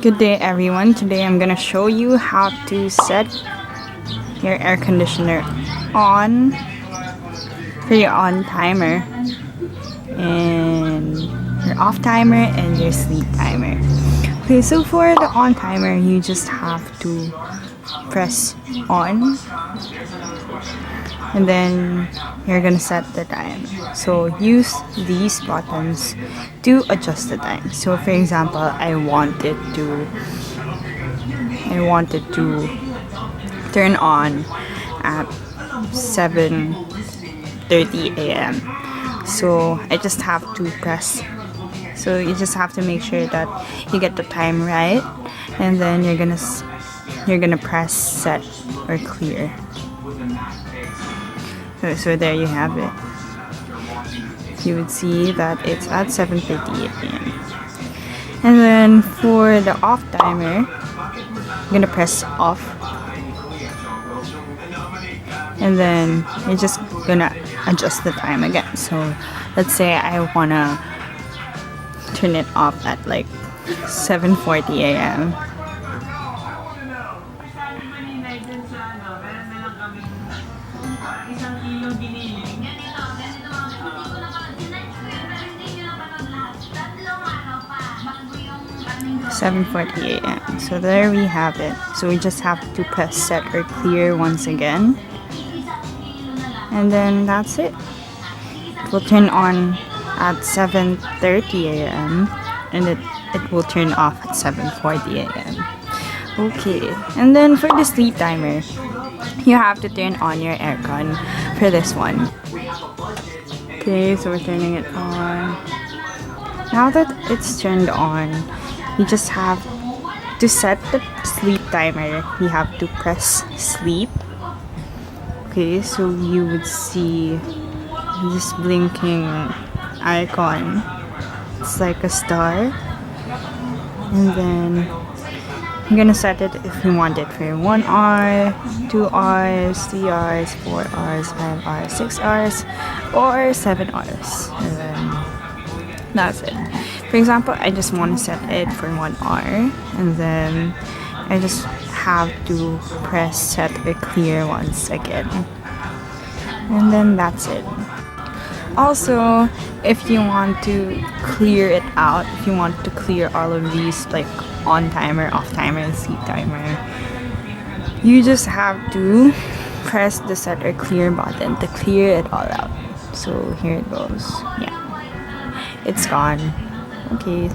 Good day everyone. Today I'm gonna show you how to set your air conditioner on for your on timer and your off timer and your sleep timer. Okay, so for the on timer, you just have to press on and then you're gonna set the time. So use these buttons to adjust the time. So for example, I wanted to turn on at 7:30 a.m. So I just have to press. So you just have to make sure that you get the time right, and then you're gonna press set or clear. So there you have it. You would see that it's at 7:58 a.m. And then for the off timer, I'm gonna press off. And then you're just gonna adjust the time again. So let's say I wanna turn it off at like 7:40 a.m. $7:40 a.m. So there we have it. So we just have to press set or clear once again. And then that's it. It will turn on at 7:30 a.m. and it will turn off at 7:40 a.m. Okay, and then for the sleep timer, you have to turn on your aircon for this one. Okay, so we're turning it on. Now that it's turned on, you just have to set the sleep timer. You have to press sleep. Okay, so you would see this blinking icon. It's like a star. And then you're gonna set it if you want it for 1 hour, 2 hours, 3 hours, 4 hours, 5 hours, 6 hours, or 7 hours. And then that's it. For example, I just want to set it for 1 hour, and then I just have to press set or clear once again. And then that's it. Also, if you want to clear it out, if you want to clear all of these like on timer, off timer, and sleep timer, you just have to press the set or clear button to clear it all out. So here it goes. Yeah, it's gone. Okay.